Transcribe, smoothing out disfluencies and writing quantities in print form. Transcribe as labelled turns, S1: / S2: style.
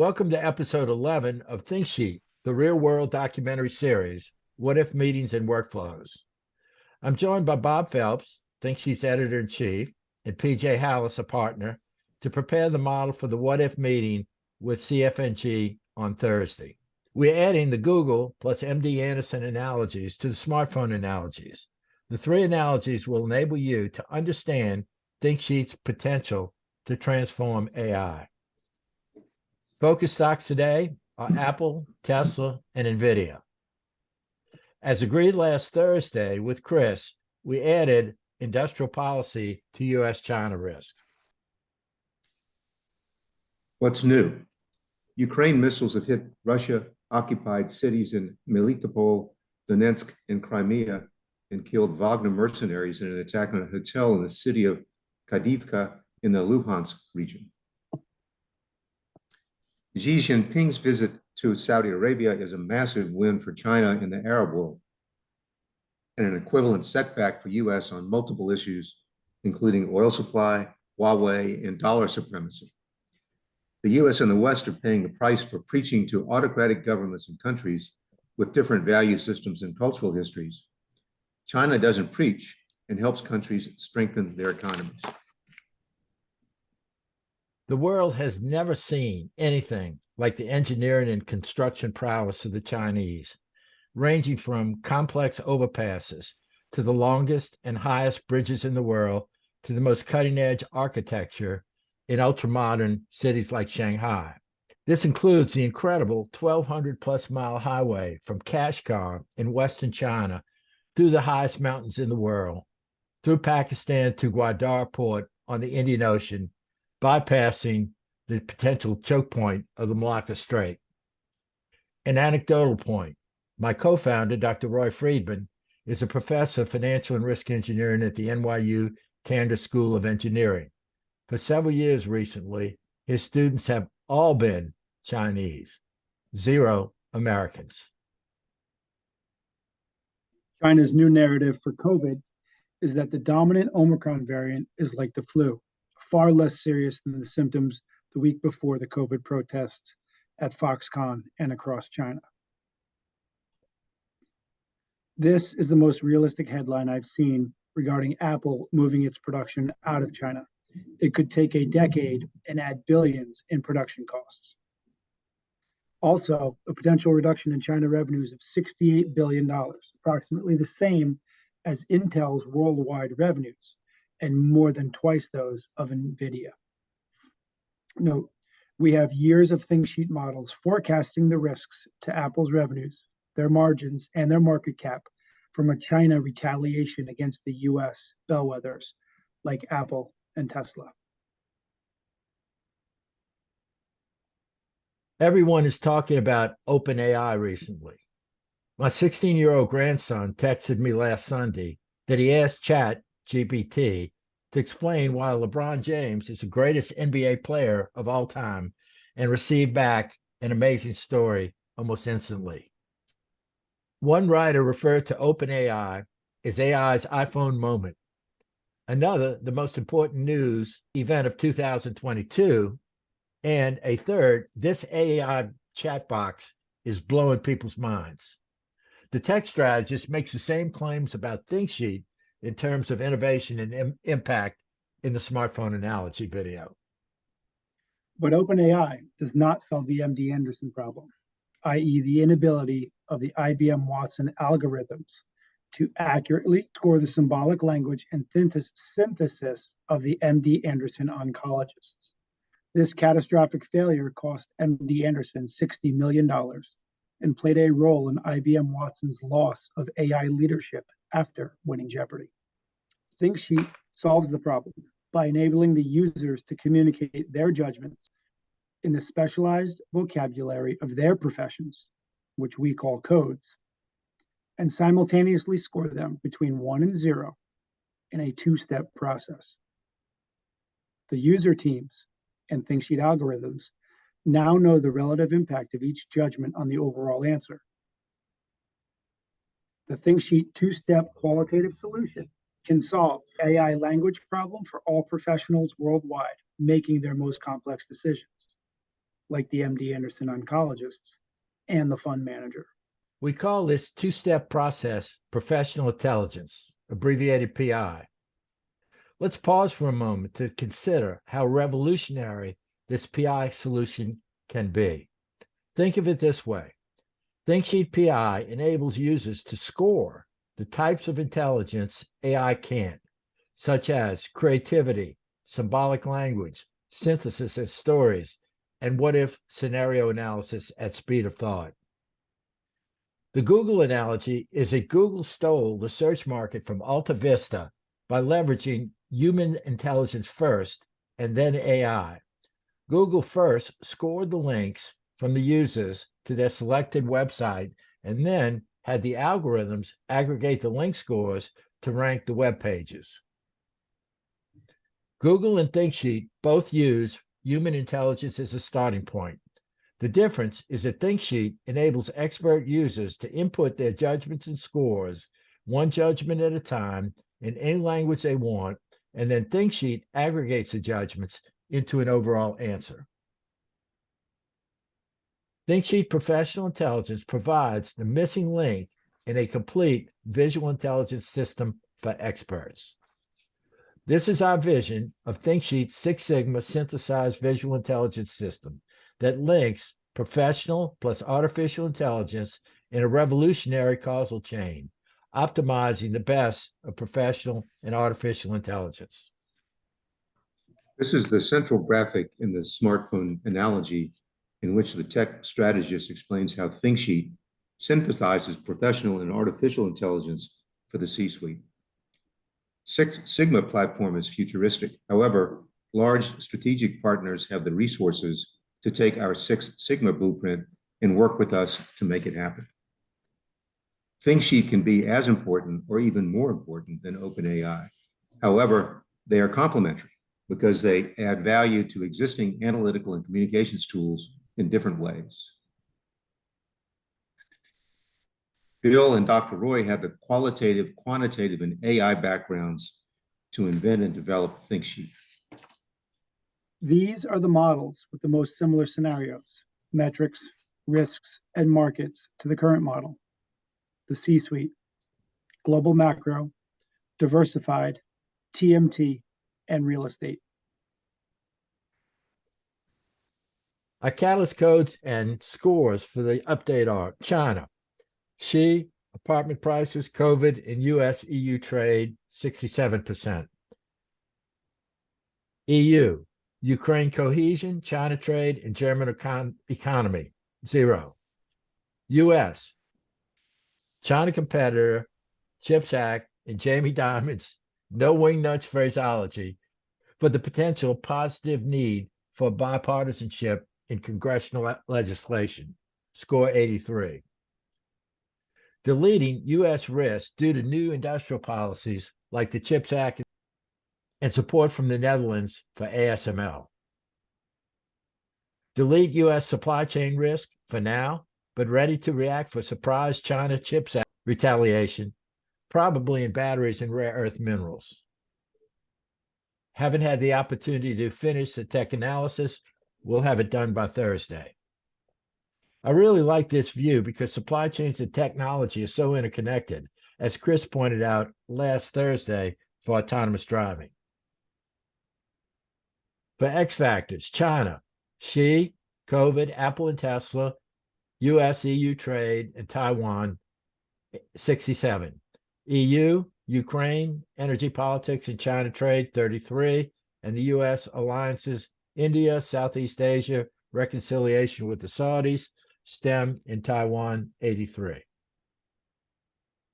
S1: Welcome to episode 11 of ThinkSheet, the real world documentary series, What If Meetings and Workflows. I'm joined by Bob Phelps, ThinkSheet's editor in chief, and PJ Hallis, a partner, to prepare the model for the What If meeting with CFNG on Thursday. We're adding the Google plus MD Anderson analogies to the smartphone analogies. The three analogies will enable you to understand ThinkSheet's potential to transform AI. Focus stocks today are Apple, Tesla, and NVIDIA. As agreed last Thursday with Chris, we added industrial policy to U.S.-China risk.
S2: What's new? Ukraine missiles have hit Russia-occupied cities in Melitopol, Donetsk, and Crimea and killed Wagner mercenaries in an attack on a hotel in the city of Kadivka in the Luhansk region. Xi Jinping's visit to Saudi Arabia is a massive win for China in the Arab world and an equivalent setback for U.S. on multiple issues, including oil supply, Huawei, and dollar supremacy. The U.S. and the West are paying the price for preaching to autocratic governments and countries with different value systems and cultural histories. China doesn't preach and helps countries strengthen their economies.
S1: The world has never seen anything like the engineering and construction prowess of the Chinese, ranging from complex overpasses to the longest and highest bridges in the world to the most cutting-edge architecture in ultra-modern cities like Shanghai. This includes the incredible 1,200-plus mile highway from Kashgar in western China through the highest mountains in the world, through Pakistan to Gwadar Port on the Indian Ocean, bypassing the potential choke point of the Malacca Strait. An anecdotal point, my co-founder, Dr. Roy Friedman, is a professor of financial and risk engineering at the NYU Tander School of Engineering. For several years recently, his students have all been Chinese, 0 Americans.
S3: China's new narrative for COVID is that the dominant Omicron variant is like the flu, far less serious than the symptoms the week before the COVID protests at Foxconn and across China. This is the most realistic headline I've seen regarding Apple moving its production out of China. It could take a decade and add billions in production costs. Also, a potential reduction in China revenues of $68 billion, approximately the same as Intel's worldwide revenues, and more than twice those of NVIDIA. Note, we have years of ThinkSheet models forecasting the risks to Apple's revenues, their margins, and their market cap from a China retaliation against the US bellwethers like Apple and Tesla.
S1: Everyone is talking about OpenAI recently. My 16-year-old grandson texted me last Sunday that he asked ChatGPT to explain why LeBron James is the greatest NBA player of all time and received back an amazing story almost instantly. One writer referred to OpenAI as AI's iPhone moment. Another, the most important news event of 2022. And a third, this AI chat box is blowing people's minds. The tech strategist makes the same claims about ThinkSheet in terms of innovation and impact in the smartphone analogy video.
S3: But OpenAI does not solve the MD Anderson problem, i.e. the inability of the IBM Watson algorithms to accurately score the symbolic language and synthesis of the MD Anderson oncologists. This catastrophic failure cost MD Anderson $60 million and played a role in IBM Watson's loss of AI leadership after winning Jeopardy. ThinkSheet solves the problem by enabling the users to communicate their judgments in the specialized vocabulary of their professions, which we call codes, and simultaneously score them between 1 and 0 in a two-step process. The user teams and ThinkSheet algorithms now know the relative impact of each judgment on the overall answer. The ThinkSheet two-step qualitative solution can solve AI language problem for all professionals worldwide making their most complex decisions. like the MD Anderson oncologists and the fund manager.
S1: We call this two-step process professional intelligence, abbreviated PI. Let's pause for a moment to consider how revolutionary this PI solution can be. Think of it this way. ThinkSheet PI enables users to score the types of intelligence AI can't, such as creativity, symbolic language, synthesis of stories, and what-if scenario analysis at speed of thought. The Google analogy is that Google stole the search market from Alta Vista by leveraging human intelligence first and then AI. Google first scored the links from the users to their selected website and then had the algorithms aggregate the link scores to rank the web pages. Google and ThinkSheet both use human intelligence as a starting point. The difference is that ThinkSheet enables expert users to input their judgments and scores, one judgment at a time, in any language they want, and then ThinkSheet aggregates the judgments into an overall answer. ThinkSheet Professional Intelligence provides the missing link in a complete visual intelligence system for experts. This is our vision of ThinkSheet's Six Sigma synthesized visual intelligence system that links professional plus artificial intelligence in a revolutionary causal chain, optimizing the best of professional and artificial intelligence.
S2: This is the central graphic in the smartphone analogy in which the tech strategist explains how ThinkSheet synthesizes professional and artificial intelligence for the C-suite. Six Sigma platform is futuristic. However, large strategic partners have the resources to take our Six Sigma blueprint and work with us to make it happen. ThinkSheet can be as important or even more important than OpenAI. However, they are complementary because they add value to existing analytical and communications tools in different ways. Bill and Dr. Roy have the qualitative, quantitative, and AI backgrounds to invent and develop ThinkSheet.
S3: These are the models with the most similar scenarios, metrics, risks, and markets to the current model. The C-suite, global macro, diversified, TMT, and real estate.
S1: Our catalyst codes and scores for the update are China, Xi, apartment prices, COVID, and US-EU trade, 67%. EU, Ukraine cohesion, China trade, and German economy, 0. US, China competitor, CHIPS Act, and Jamie Dimon's no wingnuts phraseology for the potential positive need for bipartisanship in congressional legislation, score 83. Deleting U.S. risk due to new industrial policies like the CHIPS Act and support from the Netherlands for ASML. Delete U.S. supply chain risk for now, but ready to react for surprise China CHIPS Act retaliation, probably in batteries and rare earth minerals. Haven't had the opportunity to finish the tech analysis. We'll have it done by Thursday. I really like this view because supply chains and technology are so interconnected, as Chris pointed out last Thursday for autonomous driving. For X factors, China, Xi, COVID, Apple and Tesla, US-EU trade, and Taiwan, 67. EU, Ukraine, energy politics and China trade, 33. And the US alliances, India, Southeast Asia, reconciliation with the Saudis, STEM in Taiwan, 83.